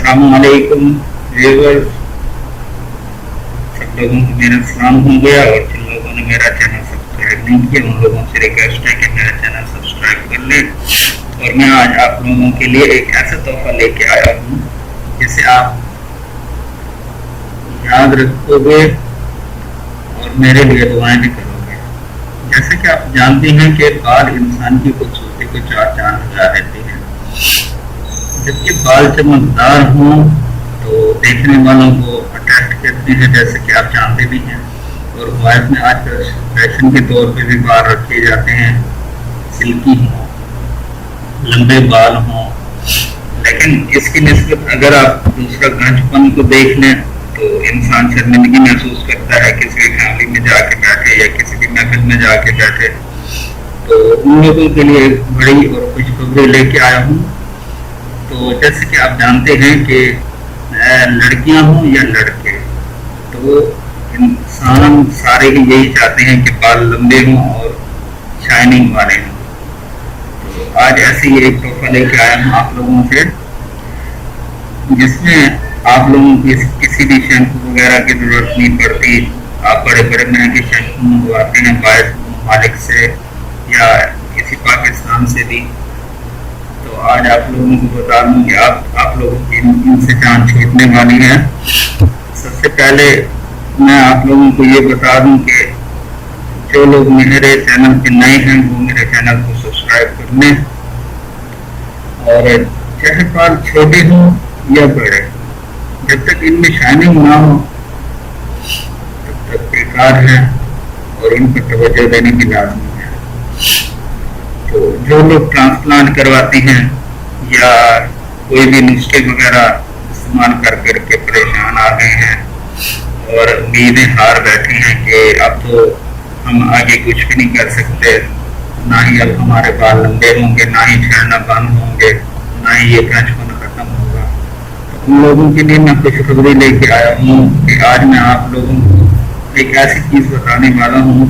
अस्सलाम वालेकुम व्यूअर्स। सब लोगों को मेरा सलाम हो गया और जिन लोगों ने मेरा चैनल सब्सक्राइब नहीं किया उन लोगों से रिक्वेस्ट है कि मेरा चैनल सब्सक्राइब कर ले। और मैं आज आप लोगों के लिए एक ऐसा तोहफा लेके आया हूँ जिसे आप याद रखोगे और मेरे लिए दुआएं भी करोगे। जैसे कि आप जानते हैं कि बाल इंसान की खूबसूरती को चार चांद लगा देते हैं। जबकि बाल चमकदार हों तो देखने वालों को अट्रैक्ट करते हैं, जैसे कि आप जानते भी हैं। और बॉयज में आजकल फैशन के तौर पे भी बाल रखे जाते हैं, सिल्की हों, लंबे बाल हों। लेकिन इसकी निस्बत अगर आप दूसरा गंजपन को देख लें तो इंसान शर्मिंदगी महसूस करता है किसी की फैमिली में जाके बैठे या किसी की महफिल में जाके बैठे। तो उन लोगों के लिए एक बड़ी और खुशखबरी लेके आया हूँ। तो जैसे कि आप जानते हैं कि लड़कियां हों या लड़के, तो इंसान सारे ही यही चाहते हैं कि बाल लंबे हों और शाइनिंग वाले हों। तो आज ऐसे ही एक तोहफा लेके आया हूँ आप लोगों से, जिसमें आप लोगों की किसी भी शैम्पू वगैरह की जरूरत नहीं पड़ती। आप बड़े बड़े महंगे शैम्पू मंगवाते हैं बाहर ममालिक से या किसी पाकिस्तान से भी। तो आज आप लोगों को बता दूं कि आप लोगों की इनसे जान छूटने वाली है। सबसे पहले मैं आप लोगों को ये बता दूं कि जो लोग मेरे चैनल पे नए हैं वो मेरे चैनल को सब्सक्राइब कर लें। और चाहे बाल छोटे हों या बड़े, जब तक इनमें शाइनिंग ना हो तब तक बेकार है और इन पर तवज्जो देने की लाज़मी है। तो जो लोग ट्रांसप्लांट करवाते हैं या कोई भी नुस्खे वगैरह इस्तेमाल कर करके परेशान आ गए हैं और उम्मीदें हार बैठे हैं कि अब तो हम आगे कुछ भी नहीं कर सकते, ना ही अब हमारे बाल लंबे होंगे, ना ही झड़ना बंद होंगे, ना ही ये गंजपन खत्म होगा, तो उन लोगों के लिए मैं खुशखबरी लेके आया हूँ कि आज मैं आप लोगों को एक ऐसी चीज़ बताने वाला हूँ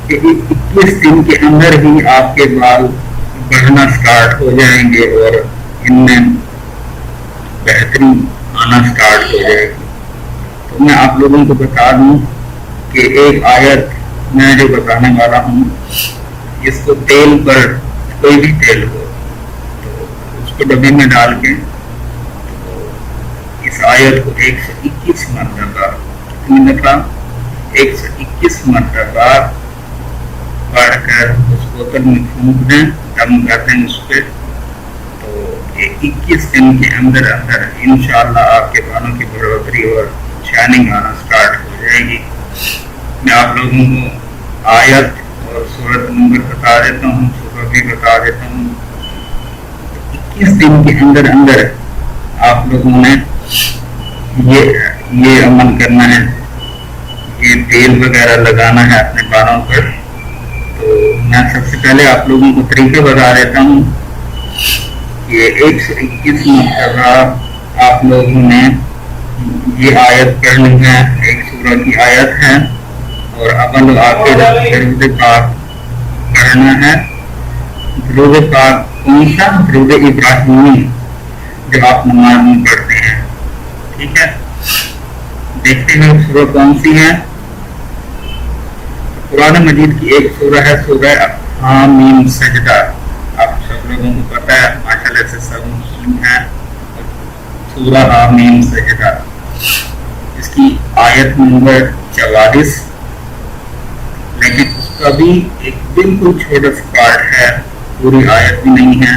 कि 21 दिन के अंदर ही आपके बाल बढ़ना स्टार्ट हो जाएंगे और इनमें बेहतरी आना स्टार्ट हो जाएगी। तो मैं आप लोगों को बता दूं कि एक आयत मैं जो बताने वाला हूँ, इसको तेल पर, कोई भी तेल हो तो उसको डब्बे में डाल के तो इस आयत को 121 मरतबा, कितनी दफा? 121 मरतबा पढ़कर उस बोतल में फूंक दें, दम कर दें उस पर। तो ये 21 दिन के अंदर अंदर इंशाअल्लाह आपके बालों की बढ़ोतरी और शाइनिंग आना स्टार्ट हो जाएगी। मैं आप लोगों को आयत और सूरत नंबर बता देता हूँ, सूरत भी बता देता हूँ। 21 दिन के अंदर अंदर आप लोगों ने ये अमल करना है, ये तेल वगैरह लगाना है अपने बालों पर। तो मैं सबसे पहले आप लोगों को तरीके बता देता हूँ कि 121 मरतबा आप लोगों ने ये आयत पढ़नी है। एक सूरह की आयत है और अव्वल आखिर दरूद पाक पढ़ना है। दरूद पाक कौन सा? दरूद इब्राहिमी, जो आप नमाज में पढ़ते हैं। ठीक है, देखते हैं सूरह कौन सी है। कुरान मजीद की एक सूरह है, सूरह हामीम सजदा। आप सब लोगों को पता है, माशाल्लाह से सब मुस्लिम हैं। सूरह हामीम सजदा, इसकी आयत नंबर 44, लेकिन उसका भी एक बिल्कुल छोटा सा पार्ट है, पूरी आयत भी नहीं है।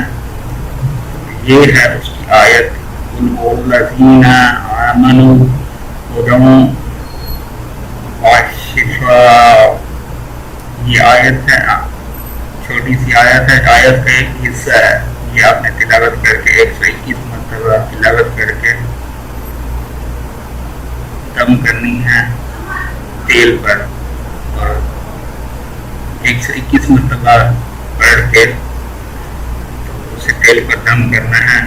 ये है उसकी आयत, कुल आमनू हुदन व शिफा। ये आयत है, छोटी सी आयत है, आयत का एक हिस्सा है। ये आपने तिलावत करके 121 मरतबा तिलावत करके दम करनी है तेल पर, और 121 मरतबा पढ़ के तो उसे तेल पर दम करना है।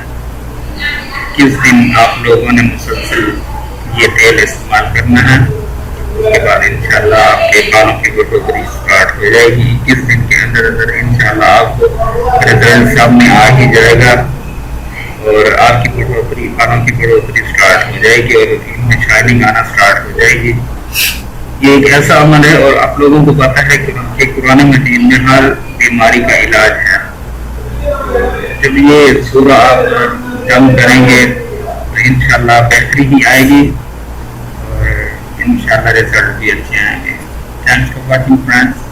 किस दिन आप लोगों ने मुसलसल ये तेल इस्तेमाल करना है। उसके बाद इंशाल्लाह आपके बालों की बढ़ोतरी स्टार्ट हो जाएगी। 21 दिन के अंदर अंदर इंशाल्लाह आपको रिजल्ट सामने आ ही जाएगा और आपकी बढ़ोतरी, बालों की روشنی اسٹارٹ ہو جائے گی اور ان میں شائننگ آنا اسٹارٹ ہو جائے گی. یہ ایک ایسا عمل ہے اور آپ لوگوں کو پتہ ہے کہ قرآن مجید میں ہر بیماری کا علاج ہے. جب یہ سورہ آپ جمع کریں گے تو انشاءاللہ بہتری ہی آئے گی اور انشاءاللہ رزلٹ بھی اچھے آئیں گے. Thanks for watching friends.